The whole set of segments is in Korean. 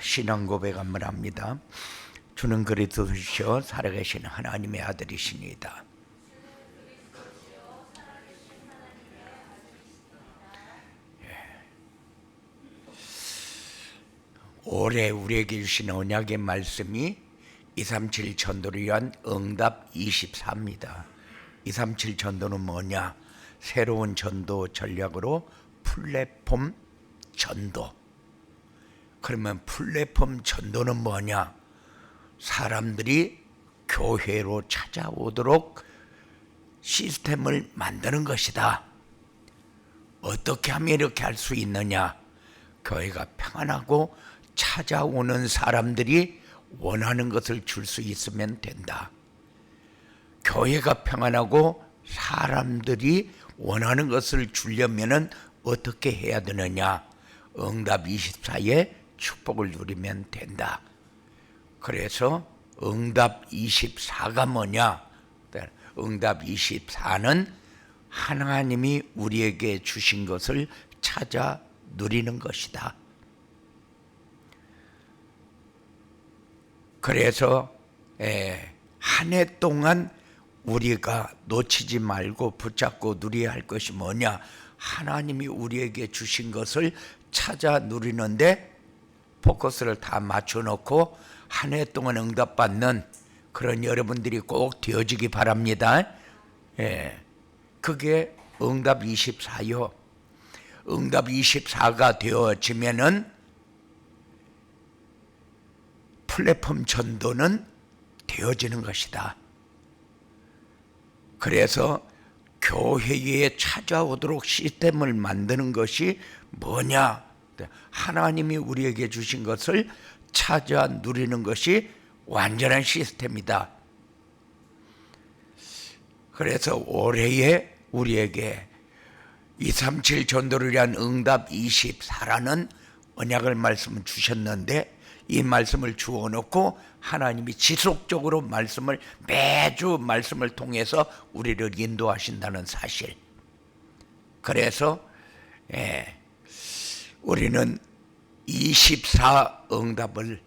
신앙 고백 한번 합니다. 주는 그리스도시요 살아계신 하나님의 아들이시니이다. 올해 우리에게 주신 언약의 말씀이 237 전도를 위한 응답 24입니다. 237 전도는 뭐냐? 새로운 전도 전략으로 플랫폼 전도. 그러면 플랫폼 전도는 뭐냐? 사람들이 교회로 찾아오도록 시스템을 만드는 것이다. 어떻게 하면 이렇게 할 수 있느냐? 교회가 평안하고 찾아오는 사람들이 원하는 것을 줄 수 있으면 된다. 교회가 평안하고 사람들이 원하는 것을 주려면 어떻게 해야 되느냐? 응답 24의 축복을 누리면 된다. 그래서 응답 24가 뭐냐? 응답 24는 하나님이 우리에게 주신 것을 찾아 누리는 것이다. 그래서 한 해 동안 우리가 놓치지 말고 붙잡고 누려야 할 것이 뭐냐? 하나님이 우리에게 주신 것을 찾아 누리는데 포커스를 다 맞춰놓고 한 해 동안 응답받는 그런 여러분들이 꼭 되어지기 바랍니다. 그게 응답 24요. 응답 24가 되어지면은 플랫폼 전도는 되어지는 것이다. 그래서 교회에 찾아오도록 시스템을 만드는 것이 뭐냐? 하나님이 우리에게 주신 것을 찾아 누리는 것이 완전한 시스템이다. 그래서 올해에 우리에게 237 전도를 위한 응답 24라는 언약을 말씀을 주셨는데 이 말씀을 주어놓고 하나님이 지속적으로 말씀을 매주 말씀을 통해서 우리를 인도하신다는 사실. 그래서 우리는 24 응답을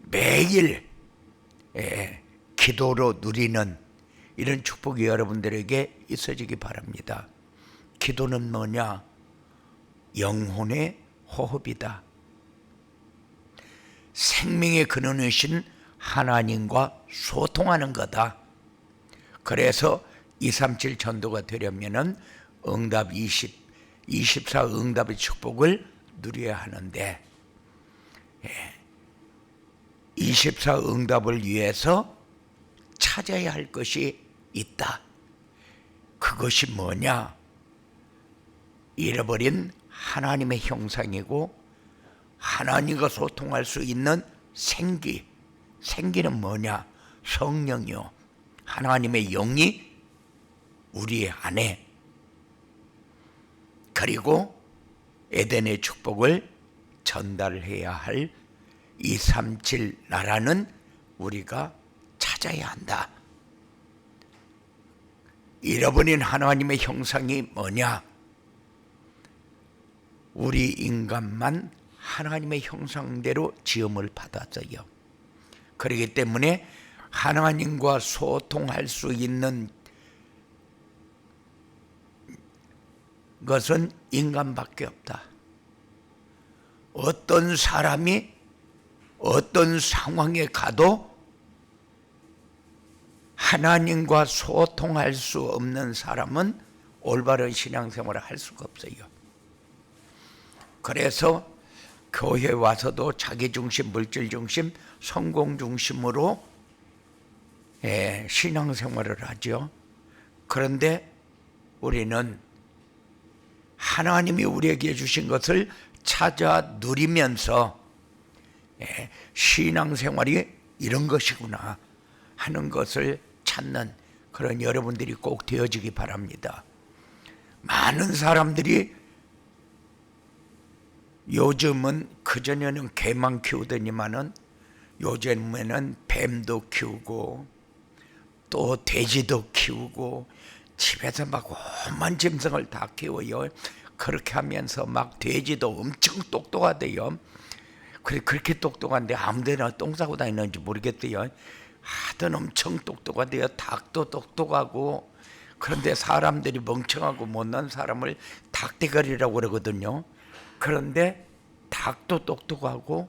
매일 기도로 누리는 이런 축복이 여러분들에게 있어지기 바랍니다. 기도는 뭐냐? 영혼의 호흡이다. 생명의 근원이신 하나님과 소통하는 거다. 그래서 237 전도가 되려면은 응답 24 응답의 축복을 누려야 하는데 24 응답을 위해서 찾아야 할 것이 있다. 그것이 뭐냐? 잃어버린 하나님의 형상이고 하나님과 소통할 수 있는 생기. 생기는 뭐냐? 성령이요. 하나님의 영이 우리 안에. 그리고 에덴의 축복을 전달해야 할 237 나라는 우리가 찾아야 한다. 잃어버린 하나님의 형상이 뭐냐? 우리 인간만 하나님의 형상대로 지음을 받았어요. 그렇기 때문에 하나님과 소통할 수 있는 것은 인간밖에 없다. 어떤 사람이 어떤 상황에 가도 하나님과 소통할 수 없는 사람은 올바른 신앙생활을 할 수가 없어요. 그래서 교회 와서도 자기중심, 물질중심, 성공중심으로 신앙생활을 하죠. 그런데 우리는 하나님이 우리에게 주신 것을 찾아 누리면서 신앙생활이 이런 것이구나 하는 것을 찾는 그런 여러분들이 꼭 되어지기 바랍니다. 많은 사람들이 요즘은 그전에는 개만 키우더니만은 요즘에는 뱀도 키우고 또 돼지도 키우고 집에서 막 오만 짐승을 다 키워요. 그렇게 하면서 막 돼지도 엄청 똑똑하대요. 그렇게 똑똑한데 아무데나 똥 싸고 다니는지 모르겠대요. 하여튼 엄청 똑똑한데요. 닭도 똑똑하고, 그런데 사람들이 멍청하고 못난 사람을 닭대가리라고 그러거든요. 그런데 닭도 똑똑하고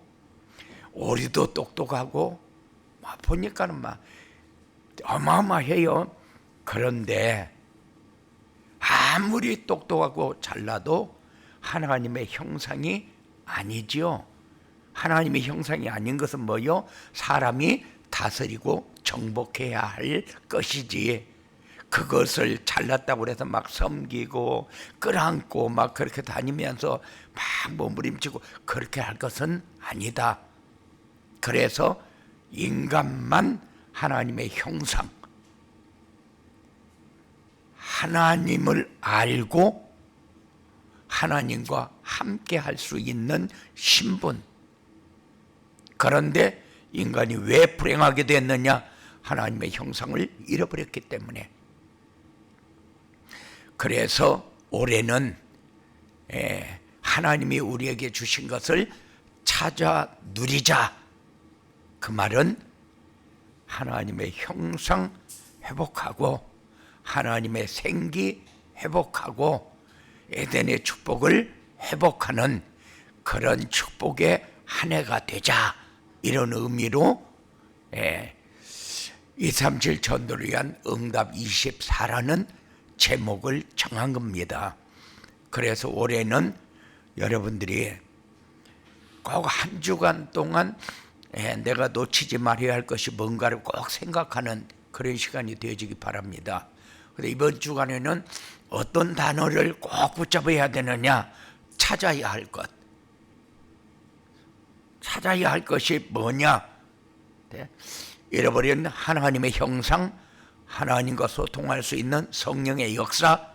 오리도 똑똑하고 막 보니까는 막 어마어마해요. 그런데 아무리 똑똑하고 잘나도 하나님의 형상이 아니지요. 하나님의 형상이 아닌 것은 뭐요? 사람이 다스리고 정복해야 할 것이지, 그것을 잘났다고 해서 막 섬기고 끌어안고 막 그렇게 다니면서 막 몸부림치고 그렇게 할 것은 아니다. 그래서 인간만 하나님의 형상, 하나님을 알고 하나님과 함께 할 수 있는 신분. 그런데 인간이 왜 불행하게 됐느냐? 하나님의 형상을 잃어버렸기 때문에. 그래서 올해는 하나님이 우리에게 주신 것을 찾아 누리자. 그 말은 하나님의 형상 회복하고 하나님의 생기 회복하고 에덴의 축복을 회복하는 그런 축복의 한 해가 되자, 이런 의미로 237 전도를 위한 응답 24라는 제목을 정한 겁니다. 그래서 올해는 여러분들이 꼭 한 주간 동안 내가 놓치지 말아야 할 것이 뭔가를 꼭 생각하는 그런 시간이 되어지기 바랍니다. 그런데 이번 주간에는 어떤 단어를 꼭 붙잡아야 되느냐? 찾아야 할 것. 찾아야 할 것이 뭐냐? 잃어버린 하나님의 형상, 하나님과 소통할 수 있는 성령의 역사,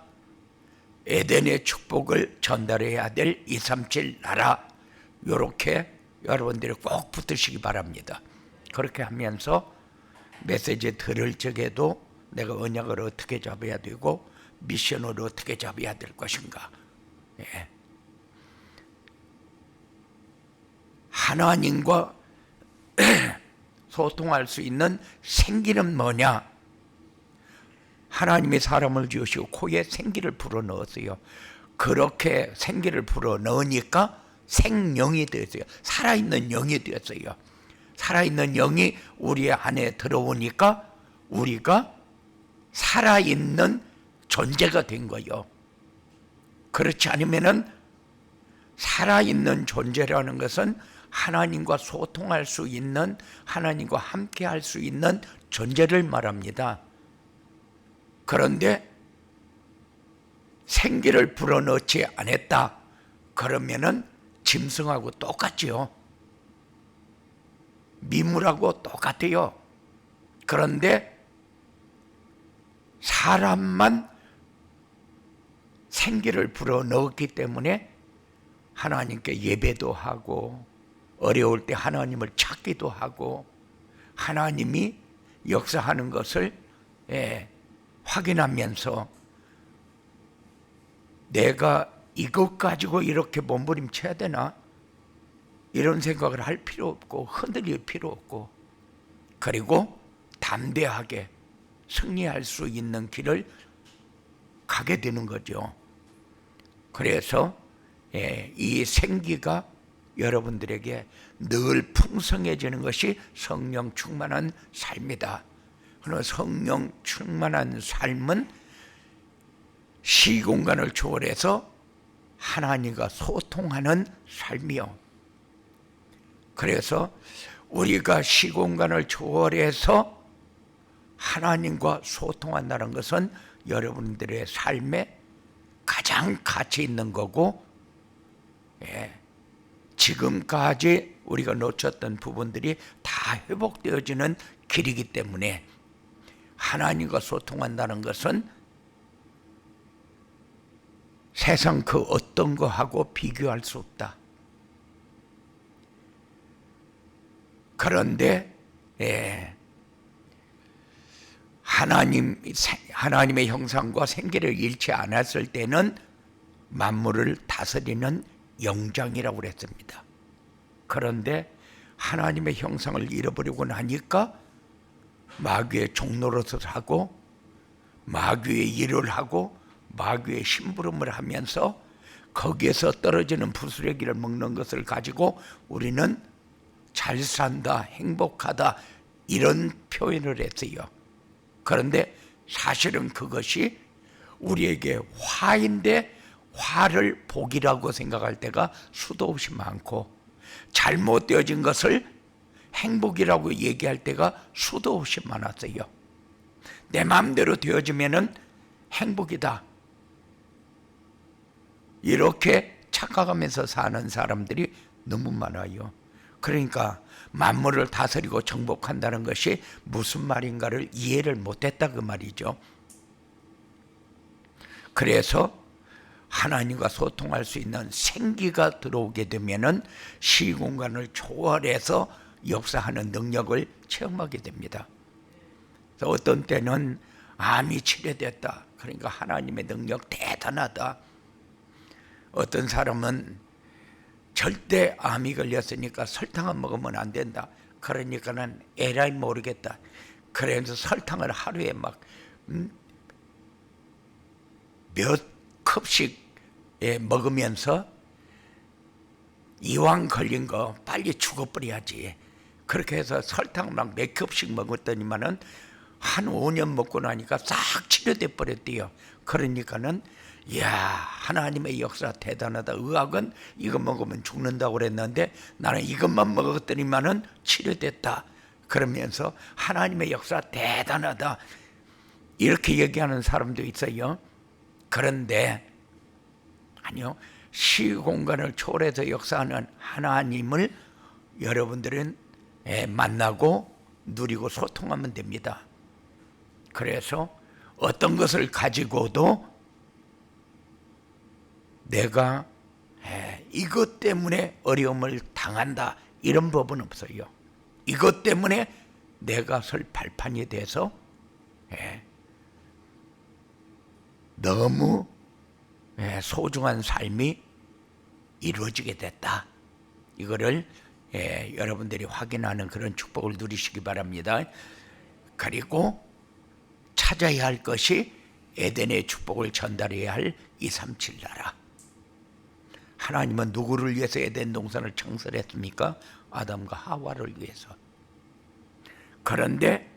에덴의 축복을 전달해야 될 237 나라, 이렇게 여러분들이 꼭 붙으시기 바랍니다. 그렇게 하면서 메시지 들을 적에도 내가 언약을 어떻게 잡아야 되고 미션을 어떻게 잡아야 될 것인가. 하나님과 소통할 수 있는 생기는 뭐냐? 하나님이 사람을 지으시고 코에 생기를 불어넣었어요. 그렇게 생기를 불어넣으니까 생명이 되었어요. 살아있는 영이 되었어요. 살아있는 영이 우리 안에 들어오니까 우리가 살아있는 존재가 된 거예요. 그렇지 않으면은 살아있는 존재라는 것은 하나님과 소통할 수 있는, 하나님과 함께 할 수 있는 존재를 말합니다. 그런데 생기를 불어넣지 않았다. 그러면은 짐승하고 똑같지요. 미물하고 똑같아요. 그런데 사람만 생기를 불어넣었기 때문에 하나님께 예배도 하고 어려울 때 하나님을 찾기도 하고 하나님이 역사하는 것을 확인하면서 내가 이것 가지고 이렇게 몸부림쳐야 되나? 이런 생각을 할 필요 없고 흔들릴 필요 없고, 그리고 담대하게 승리할 수 있는 길을 가게 되는 거죠. 그래서 이 생기가 여러분들에게 늘 풍성해지는 것이 성령 충만한 삶이다. 그러나 성령 충만한 삶은 시공간을 초월해서 하나님과 소통하는 삶이요. 그래서 우리가 시공간을 초월해서 하나님과 소통한다는 것은 여러분들의 삶에 가장 가치 있는 거고, 지금까지 우리가 놓쳤던 부분들이 다 회복되어지는 길이기 때문에 하나님과 소통한다는 것은 세상 그 어떤 거하고 비교할 수 없다. 그런데 하나님의 형상과 생기를 잃지 않았을 때는 만물을 다스리는 영장이라고 그랬습니다. 그런데 하나님의 형상을 잃어버리고 나니까 마귀의 종노릇을 하고 마귀의 일을 하고 마귀의 심부름을 하면서 거기에서 떨어지는 부스러기를 먹는 것을 가지고 우리는 잘 산다, 행복하다 이런 표현을 했어요. 그런데 사실은 그것이 우리에게 화인데 화를 복이라고 생각할 때가 수도 없이 많고 잘못되어진 것을 행복이라고 얘기할 때가 수도 없이 많았어요. 내 마음대로 되어지면은 행복이다, 이렇게 착각하면서 사는 사람들이 너무 많아요. 그러니까 만물을 다스리고 정복한다는 것이 무슨 말인가를 이해를 못했다 그 말이죠. 그래서 하나님과 소통할 수 있는 생기가 들어오게 되면은 시공간을 초월해서 역사하는 능력을 체험하게 됩니다. 그래서 어떤 때는 암이 치료됐다, 그러니까 하나님의 능력 대단하다. 어떤 사람은 절대 암이 걸렸으니까 설탕을 먹으면 안 된다, 그러니까는 에라이 모르겠다, 그래서 설탕을 하루에 막 몇 컵씩 먹으면서 이왕 걸린 거 빨리 죽어버려야지, 그렇게 해서 설탕 막 몇 컵씩 먹었더니만은 한 5년 먹고 나니까 싹 치료돼 버렸대요. 그러니까는 이야, 하나님의 역사 대단하다. 의학은 이거 먹으면 죽는다고 그랬는데 나는 이것만 먹었더니만은 치료됐다, 그러면서 하나님의 역사 대단하다 이렇게 얘기하는 사람도 있어요. 그런데 아니요, 시공간을 초월해서 역사하는 하나님을 여러분들은 만나고 누리고 소통하면 됩니다. 그래서 어떤 것을 가지고도 내가 이것 때문에 어려움을 당한다 이런 법은 없어요. 이것 때문에 내가 설 발판이 돼서 너무 소중한 삶이 이루어지게 됐다, 이거를 여러분들이 확인하는 그런 축복을 누리시기 바랍니다. 그리고 찾아야 할 것이 에덴의 축복을 전달해야 할 237 나라. 하나님은 누구를 위해서 에덴 동산을 창설했습니까? 아담과 하와를 위해서. 그런데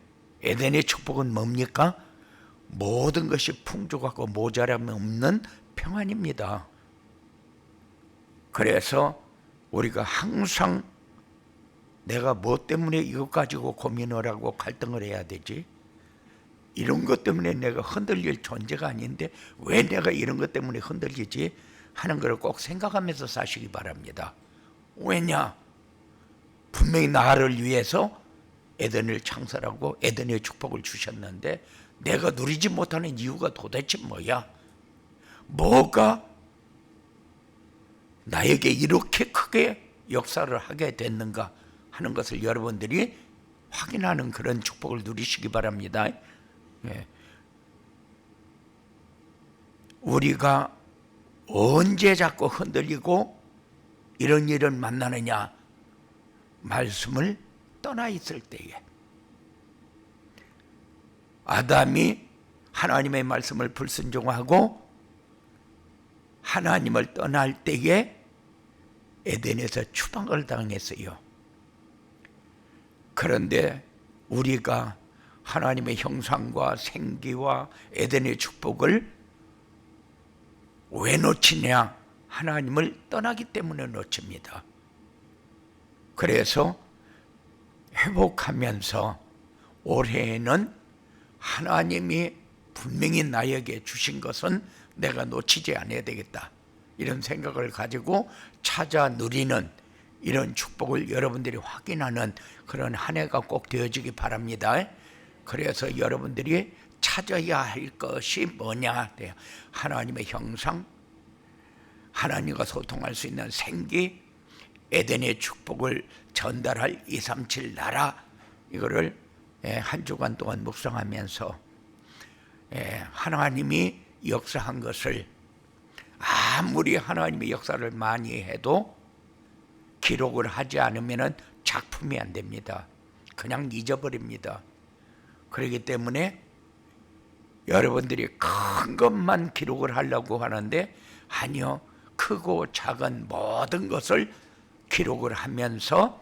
에덴의 축복은 뭡니까? 모든 것이 풍족하고 모자람이 없는 평안입니다. 그래서 우리가 항상 내가 뭐 때문에 이것 가지고 고민을 하고 갈등을 해야 되지? 이런 것 때문에 내가 흔들릴 존재가 아닌데 왜 내가 이런 것 때문에 흔들리지? 하는 것을 꼭 생각하면서 사시기 바랍니다. 왜냐? 분명히 나를 위해서 에덴을 창설하고 에덴의 축복을 주셨는데 내가 누리지 못하는 이유가 도대체 뭐야? 뭐가 나에게 이렇게 크게 역사를 하게 됐는가 하는 것을 여러분들이 확인하는 그런 축복을 누리시기 바랍니다. 우리가 언제 자꾸 흔들리고 이런 일을 만나느냐? 말씀을 떠나 있을 때에. 아담이 하나님의 말씀을 불순종하고 하나님을 떠날 때에 에덴에서 추방을 당했어요. 그런데 우리가 하나님의 형상과 생기와 에덴의 축복을 왜 놓치냐? 하나님을 떠나기 때문에 놓칩니다. 그래서 회복하면서 올해에는 하나님이 분명히 나에게 주신 것은 내가 놓치지 않아야 되겠다, 이런 생각을 가지고 찾아 누리는 이런 축복을 여러분들이 확인하는 그런 한 해가 꼭 되어지기 바랍니다. 그래서 여러분들이 찾아야 할 것이 뭐냐? 하나님의 형상, 하나님과 소통할 수 있는 생기, 에덴의 축복을 전달할 237 나라, 이거를 한 주간 동안 묵상하면서 하나님이 역사한 것을 아무리 하나님의 역사를 많이 해도 기록을 하지 않으면 작품이 안 됩니다. 그냥 잊어버립니다. 그렇기 때문에 여러분들이 큰 것만 기록을 하려고 하는데, 아니요, 크고 작은 모든 것을 기록을 하면서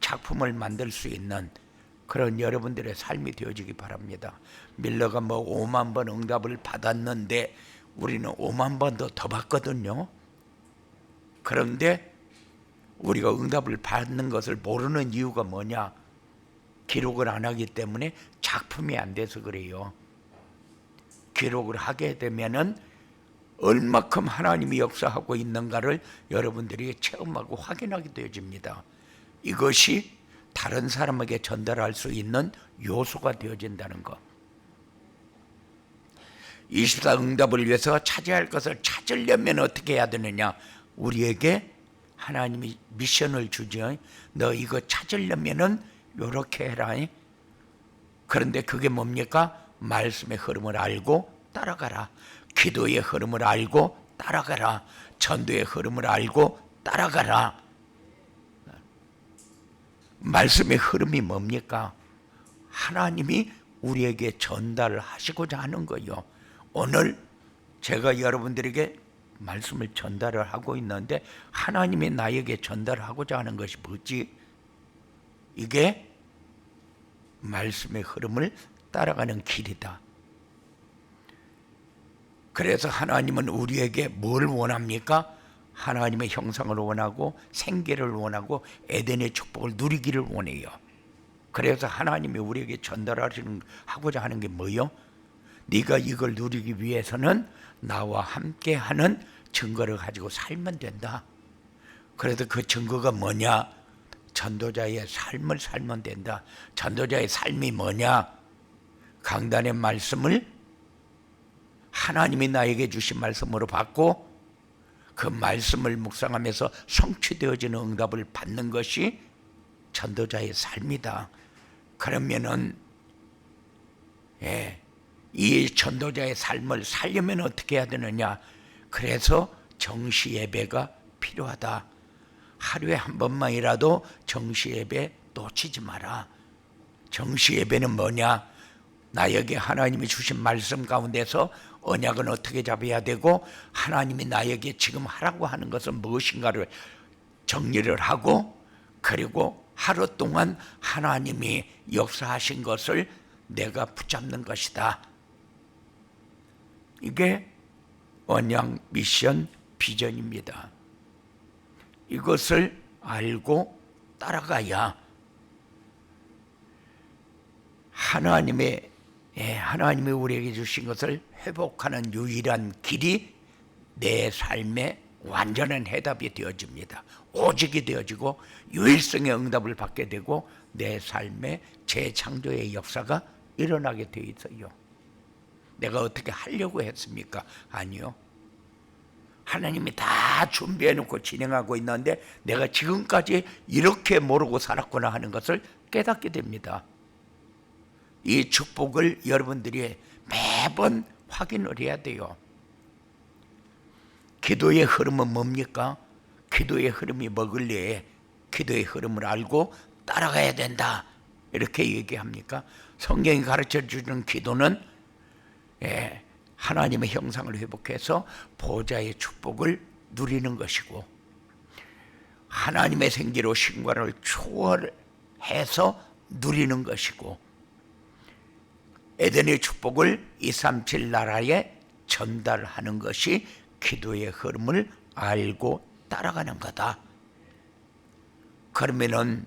작품을 만들 수 있는 그런 여러분들의 삶이 되어지기 바랍니다. 밀러가 뭐 5만 번 응답을 받았는데 우리는 5만 번도 더 받거든요. 그런데 우리가 응답을 받는 것을 모르는 이유가 뭐냐? 기록을 안 하기 때문에 작품이 안 돼서 그래요. 기록을 하게 되면은 얼마큼 하나님이 역사하고 있는가를 여러분들이 체험하고 확인하게 되어집니다. 이것이 다른 사람에게 전달할 수 있는 요소가 되어진다는 것. 24 응답을 위해서 찾아야 할 것을 찾으려면 어떻게 해야 되느냐? 우리에게 하나님이 미션을 주죠. 너 이거 찾으려면은 요렇게 해라. 그런데 그게 뭡니까? 말씀의 흐름을 알고 따라가라. 기도의 흐름을 알고 따라가라. 전도의 흐름을 알고 따라가라. 말씀의 흐름이 뭡니까? 하나님이 우리에게 전달을 하시고자 하는 거요. 오늘 제가 여러분들에게 말씀을 전달을 하고 있는데 하나님이 나에게 전달하고자 하는 것이 뭐지? 이게 말씀의 흐름을 따라가는 길이다. 그래서 하나님은 우리에게 뭘 원합니까? 하나님의 형상을 원하고 생계를 원하고 에덴의 축복을 누리기를 원해요. 그래서 하나님이 우리에게 전달하고자 하는 게 뭐요? 네가 이걸 누리기 위해서는 나와 함께하는 증거를 가지고 살면 된다. 그래서 그 증거가 뭐냐? 전도자의 삶을 살면 된다. 전도자의 삶이 뭐냐? 강단의 말씀을 하나님이 나에게 주신 말씀으로 받고 그 말씀을 묵상하면서 성취되어지는 응답을 받는 것이 전도자의 삶이다. 그러면은 이 전도자의 삶을 살려면 어떻게 해야 되느냐? 그래서 정시 예배가 필요하다. 하루에 한 번만이라도 정시 예배 놓치지 마라. 정시 예배는 뭐냐? 나에게 하나님이 주신 말씀 가운데서 언약은 어떻게 잡아야 되고 하나님이 나에게 지금 하라고 하는 것은 무엇인가를 정리를 하고, 그리고 하루 동안 하나님이 역사하신 것을 내가 붙잡는 것이다. 이게 언약 미션 비전입니다. 이것을 알고 따라가야 하나님이 우리에게 주신 것을 회복하는 유일한 길이 내 삶의 완전한 해답이 되어집니다. 오직이 되어지고 유일성의 응답을 받게 되고 내 삶의 재창조의 역사가 일어나게 되어 있어요. 내가 어떻게 하려고 했습니까? 아니요. 하나님이 다 준비해 놓고 진행하고 있는데 내가 지금까지 이렇게 모르고 살았구나 하는 것을 깨닫게 됩니다. 이 축복을 여러분들이 매번 확인을 해야 돼요. 기도의 흐름은 뭡니까? 기도의 흐름이 뭐길래 기도의 흐름을 알고 따라가야 된다 이렇게 얘기합니까? 성경이 가르쳐 주는 기도는 하나님의 형상을 회복해서 보좌의 축복을 누리는 것이고, 하나님의 생기로 신관을 초월해서 누리는 것이고, 에덴의 축복을 237 나라에 전달하는 것이 기도의 흐름을 알고 따라가는 거다. 그러면은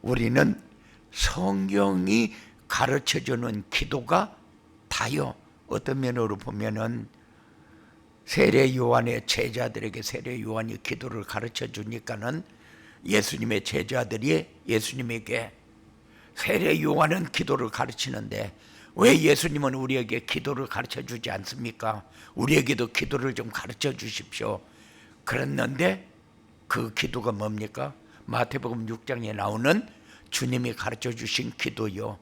우리는 성경이 가르쳐주는 기도가 다요. 어떤 면으로 보면은 세례 요한의 제자들에게 세례 요한이 기도를 가르쳐 주니까는 예수님의 제자들이 예수님에게 세례 요한은 기도를 가르치는데 왜 예수님은 우리에게 기도를 가르쳐 주지 않습니까? 우리에게도 기도를 좀 가르쳐 주십시오. 그랬는데 그 기도가 뭡니까? 마태복음 6장에 나오는 주님이 가르쳐 주신 기도요.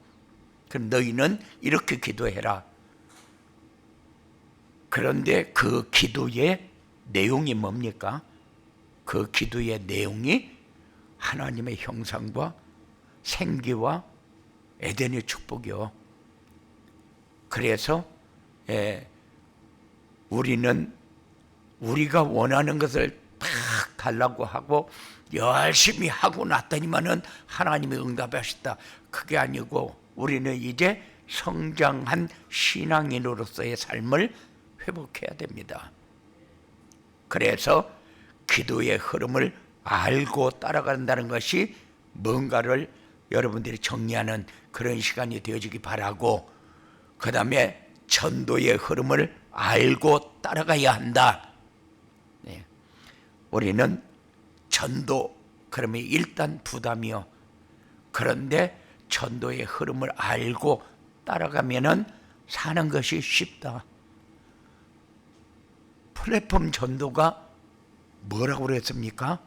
그럼 너희는 이렇게 기도해라. 그런데 그 기도의 내용이 뭡니까? 그 기도의 내용이 하나님의 형상과 생기와 에덴의 축복이요. 그래서 우리는 우리가 원하는 것을 딱 달라고 하고 열심히 하고 났더니만은 하나님이 응답하셨다. 그게 아니고 우리는 이제 성장한 신앙인으로서의 삶을 회복해야 됩니다. 그래서 기도의 흐름을 알고 따라간다는 것이 뭔가를 여러분들이 정리하는 그런 시간이 되어지기 바라고, 그 다음에 전도의 흐름을 알고 따라가야 한다. 네. 우리는 전도 그러면 일단 부담이요. 그런데 전도의 흐름을 알고 따라가면은 사는 것이 쉽다. 플랫폼 전도가 뭐라고 그랬습니까?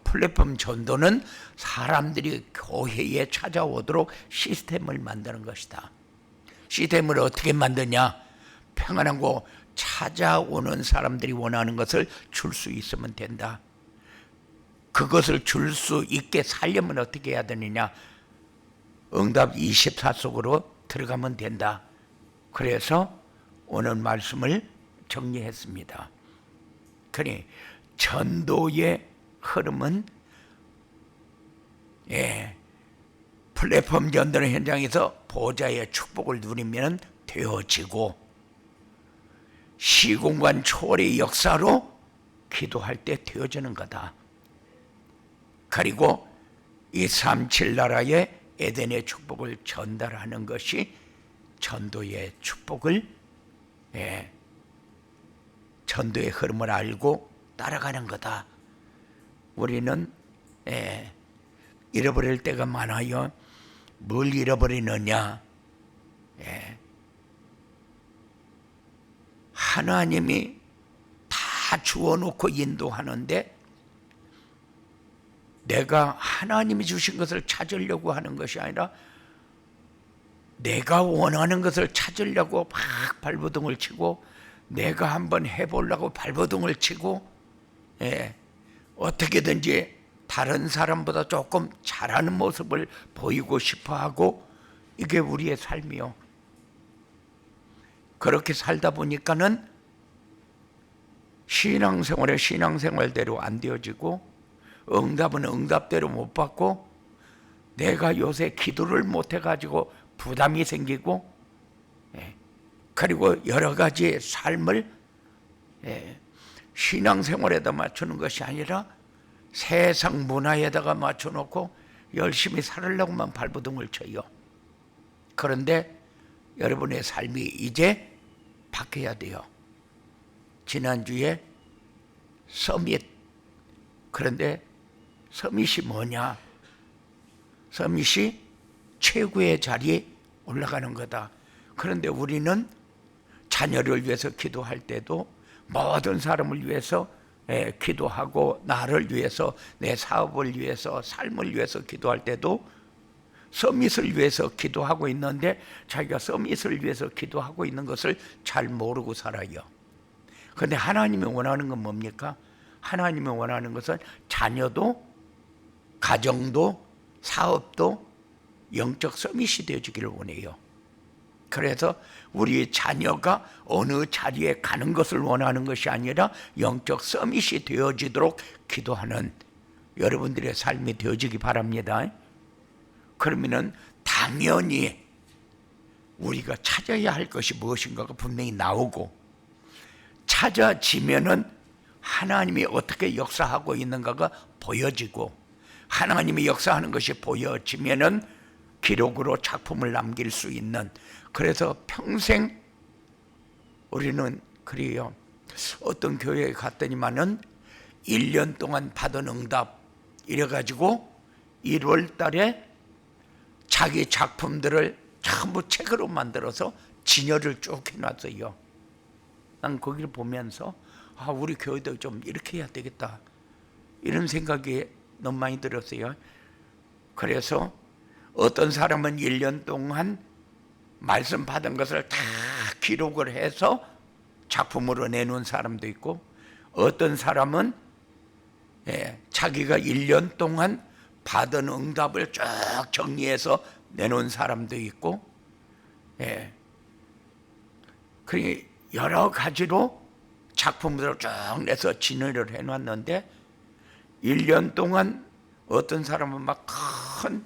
플랫폼 전도는 사람들이 교회에 찾아오도록 시스템을 만드는 것이다. 시스템을 어떻게 만드냐? 평안하고 찾아오는 사람들이 원하는 것을 줄 수 있으면 된다. 그것을 줄 수 있게 살려면 어떻게 해야 되느냐? 응답 24 속으로 들어가면 된다. 그래서 오늘 말씀을 정리했습니다. 그러니 전도의 흐름은 플랫폼 전도의 현장에서 보좌의 축복을 누리면 되어지고, 시공간 초월의 역사로 기도할 때 되어지는 거다. 그리고 237 나라의 에덴의 축복을 전달하는 것이 전도의 축복을, 전도의 흐름을 알고 따라가는 거다. 우리는 잃어버릴 때가 많아요. 뭘 잃어버리느냐? 하나님이 다 주어놓고 인도하는데 내가 하나님이 주신 것을 찾으려고 하는 것이 아니라 내가 원하는 것을 찾으려고 막 발버둥을 치고, 내가 한번 해보려고 발버둥을 치고, 어떻게든지 다른 사람보다 조금 잘하는 모습을 보이고 싶어하고, 이게 우리의 삶이요. 그렇게 살다 보니까는 신앙생활에 신앙생활대로 안 되어지고, 응답은 응답대로 못 받고, 내가 요새 기도를 못 해가지고 부담이 생기고, 그리고 여러 가지 삶을 신앙생활에다 맞추는 것이 아니라 세상 문화에다가 맞춰놓고 열심히 살으려고만 발버둥을 쳐요. 그런데 여러분의 삶이 이제 바뀌어야 돼요. 지난주에 서밋, 그런데 서밋이 뭐냐? 서밋이 최고의 자리에 올라가는 거다. 그런데 우리는 자녀를 위해서 기도할 때도 모든 사람을 위해서 기도하고, 나를 위해서, 내 사업을 위해서, 삶을 위해서 기도할 때도 서밋을 위해서 기도하고 있는데 자기가 서밋을 위해서 기도하고 있는 것을 잘 모르고 살아요. 그런데 하나님이 원하는 건 뭡니까? 하나님이 원하는 것은 자녀도, 가정도, 사업도 영적 서밋이 되어지기를 원해요. 그래서 우리 자녀가 어느 자리에 가는 것을 원하는 것이 아니라 영적 서밋이 되어지도록 기도하는 여러분들의 삶이 되어지기 바랍니다. 그러면은 당연히 우리가 찾아야 할 것이 무엇인가가 분명히 나오고, 찾아지면은 하나님이 어떻게 역사하고 있는가가 보여지고, 하나님이 역사하는 것이 보여지면은 기록으로 작품을 남길 수 있는, 그래서 평생 우리는 그래요. 어떤 교회에 갔더니만은 1년 동안 받은 응답 이래가지고 1월 달에 자기 작품들을 전부 책으로 만들어서 진열을 쭉 해놨어요. 난 거기를 보면서 우리 교회도 좀 이렇게 해야 되겠다, 이런 생각이 너무 많이 들었어요. 그래서 어떤 사람은 1년 동안 말씀 받은 것을 다 기록을 해서 작품으로 내놓은 사람도 있고, 어떤 사람은 자기가 1년 동안 받은 응답을 쭉 정리해서 내놓은 사람도 있고, 그 여러 가지로 작품들을 쭉 내서 진열을 해놨는데 1년 동안 어떤 사람은 막 큰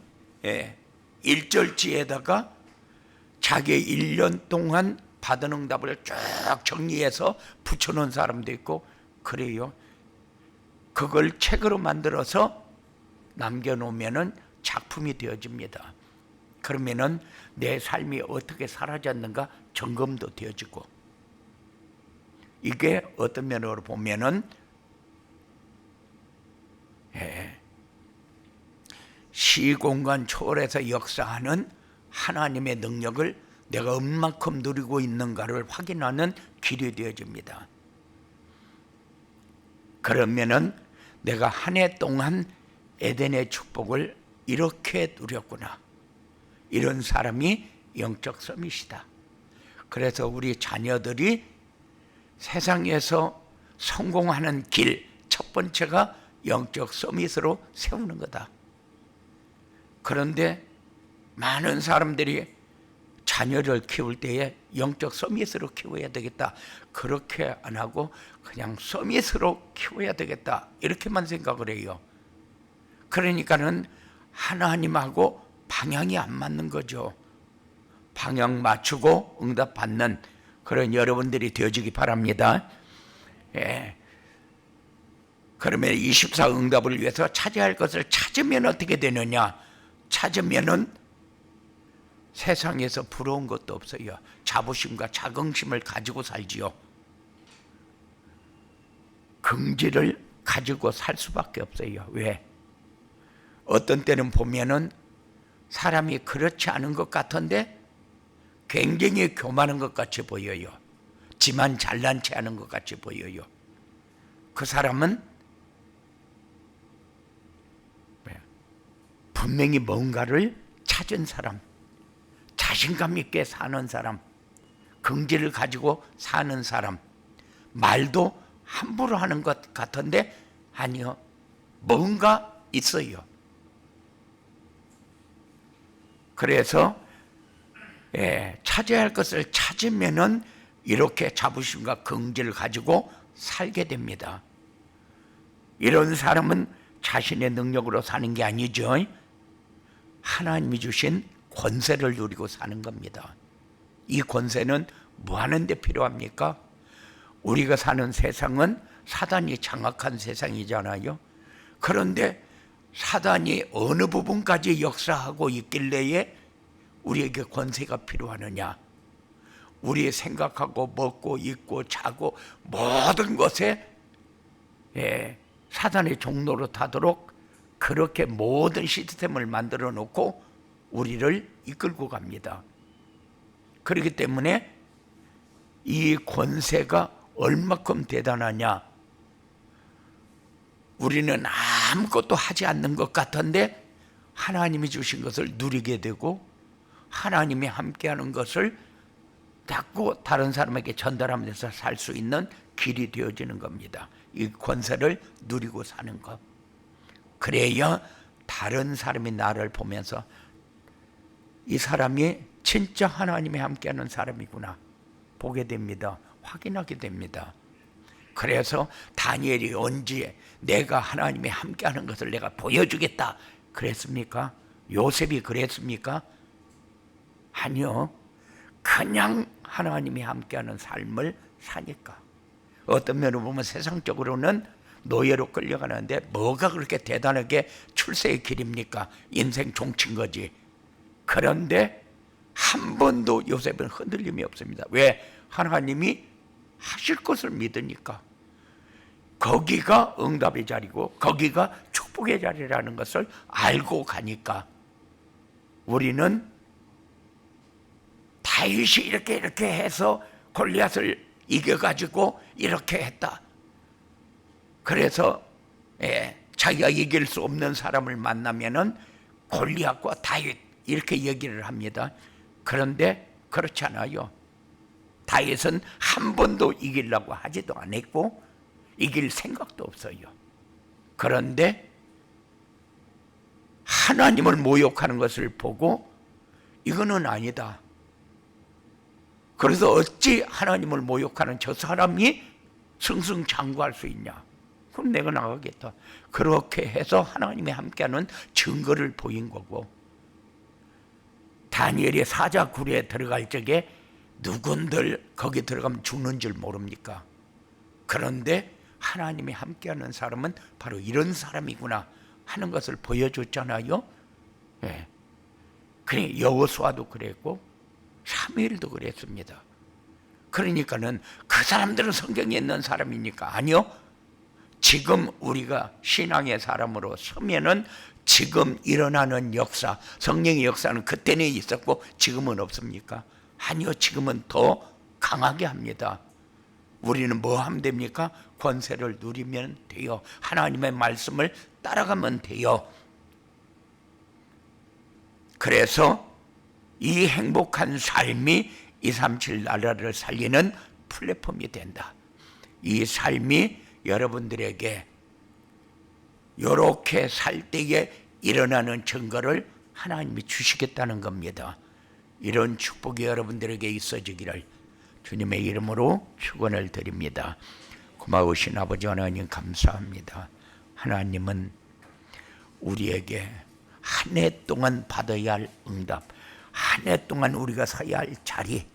일절지에다가 자기 1년 동안 받은 응답을 쭉 정리해서 붙여놓은 사람도 있고 그래요. 그걸 책으로 만들어서 남겨놓으면은 작품이 되어집니다. 그러면은 내 삶이 어떻게 사라졌는가 점검도 되어지고, 이게 어떤 면으로 보면은 시공간 초월해서 역사하는 하나님의 능력을 내가 얼만큼 누리고 있는가를 확인하는 길이 되어집니다. 그러면은 내가 한 해 동안 에덴의 축복을 이렇게 누렸구나, 이런 사람이 영적 서밋이다. 그래서 우리 자녀들이 세상에서 성공하는 길 첫 번째가 영적 서밋으로 세우는 거다. 그런데 많은 사람들이 자녀를 키울 때에 영적 서밋으로 키워야 되겠다, 그렇게 안 하고 그냥 서밋으로 키워야 되겠다, 이렇게만 생각을 해요. 그러니까는 하나님하고 방향이 안 맞는 거죠. 방향 맞추고 응답 받는 그런 여러분들이 되어지기 바랍니다. 그러면 24 응답을 위해서 찾아야 할 것을 찾으면 어떻게 되느냐? 찾으면은 세상에서 부러운 것도 없어요. 자부심과 자긍심을 가지고 살지요. 긍지를 가지고 살 수밖에 없어요. 왜? 어떤 때는 보면은 사람이 그렇지 않은 것 같은데 굉장히 교만한 것 같이 보여요. 지만 잘난 체 하는 것 같이 보여요. 그 사람은 분명히 뭔가를 찾은 사람, 자신감 있게 사는 사람, 긍지를 가지고 사는 사람, 말도 함부로 하는 것 같은데 아니요, 뭔가 있어요. 그래서 찾아야 할 것을 찾으면은 이렇게 자부심과 긍지를 가지고 살게 됩니다. 이런 사람은 자신의 능력으로 사는 게 아니죠. 하나님이 주신 권세를 누리고 사는 겁니다. 이 권세는 뭐 하는 데 필요합니까? 우리가 사는 세상은 사단이 장악한 세상이잖아요. 그런데 사단이 어느 부분까지 역사하고 있길래에 우리에게 권세가 필요하느냐? 우리 생각하고 먹고 입고 자고 모든 것에 사단의 종로로 타도록 그렇게 모든 시스템을 만들어 놓고 우리를 이끌고 갑니다. 그렇기 때문에 이 권세가 얼마큼 대단하냐? 우리는 아무것도 하지 않는 것 같은데 하나님이 주신 것을 누리게 되고 하나님이 함께하는 것을 자꾸 다른 사람에게 전달하면서 살 수 있는 길이 되어지는 겁니다. 이 권세를 누리고 사는 것. 그래야 다른 사람이 나를 보면서 이 사람이 진짜 하나님이 함께하는 사람이구나 보게 됩니다. 확인하게 됩니다. 그래서 다니엘이 언제 내가 하나님이 함께하는 것을 내가 보여주겠다 그랬습니까? 요셉이 그랬습니까? 아니요. 그냥 하나님이 함께하는 삶을 사니까. 어떤 면으로 보면 세상적으로는 노예로 끌려가는데 뭐가 그렇게 대단하게 출세의 길입니까? 인생 종친 거지. 그런데 한 번도 요셉은 흔들림이 없습니다. 왜? 하나님이 하실 것을 믿으니까. 거기가 응답의 자리고 거기가 축복의 자리라는 것을 알고 가니까. 우리는 다윗이 이렇게 해서 골리앗을 이겨가지고 이렇게 했다. 그래서 자기가 이길 수 없는 사람을 만나면은 골리앗과 다윗 이렇게 얘기를 합니다. 그런데 그렇지 않아요. 다윗은 한 번도 이기려고 하지도 않았고 이길 생각도 없어요. 그런데 하나님을 모욕하는 것을 보고 이거는 아니다. 그래서 어찌 하나님을 모욕하는 저 사람이 승승장구할 수 있냐? 그럼 내가 나가겠다. 그렇게 해서 하나님이 함께하는 증거를 보인 거고, 다니엘이 사자굴에 들어갈 적에 누군들 거기 들어가면 죽는 줄 모릅니까? 그런데 하나님이 함께하는 사람은 바로 이런 사람이구나 하는 것을 보여줬잖아요. 예. 그래, 여호수아도 그랬고 사무엘도 그랬습니다. 그러니까는 그 사람들은 성경에 있는 사람이니까 아니요. 지금 우리가 신앙의 사람으로 서면은 지금 일어나는 역사, 성령의 역사는 그때는 있었고 지금은 없습니까? 아니요, 지금은 더 강하게 합니다. 우리는 뭐 하면 됩니까? 권세를 누리면 돼요. 하나님의 말씀을 따라가면 돼요. 그래서 이 행복한 삶이 237 나라를 살리는 플랫폼이 된다. 이 삶이 여러분들에게 이렇게 살 때에 일어나는 증거를 하나님이 주시겠다는 겁니다. 이런 축복이 여러분들에게 있어지기를 주님의 이름으로 축원을 드립니다. 고마우신 아버지 하나님 감사합니다. 하나님은 우리에게 한 해 동안 받아야 할 응답, 한 해 동안 우리가 서야 할 자리,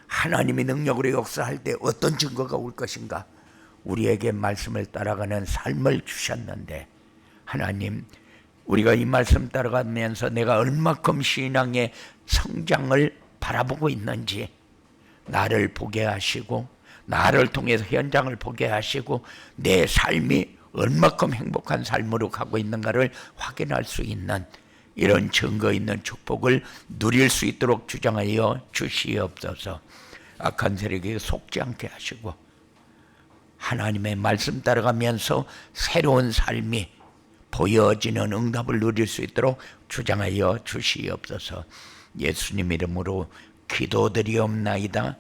하나님의 능력으로 역사할 때 어떤 증거가 올 것인가, 우리에게 말씀을 따라가는 삶을 주셨는데, 하나님, 우리가 이 말씀 따라가면서 내가 얼마큼 신앙의 성장을 바라보고 있는지 나를 보게 하시고, 나를 통해서 현장을 보게 하시고, 내 삶이 얼마큼 행복한 삶으로 가고 있는가를 확인할 수 있는 이런 증거 있는 축복을 누릴 수 있도록 주장하여 주시옵소서. 악한 세력에 속지 않게 하시고 하나님의 말씀 따라가면서 새로운 삶이 보여지는 응답을 누릴 수 있도록 주장하여 주시옵소서. 예수님 이름으로 기도드리옵나이다.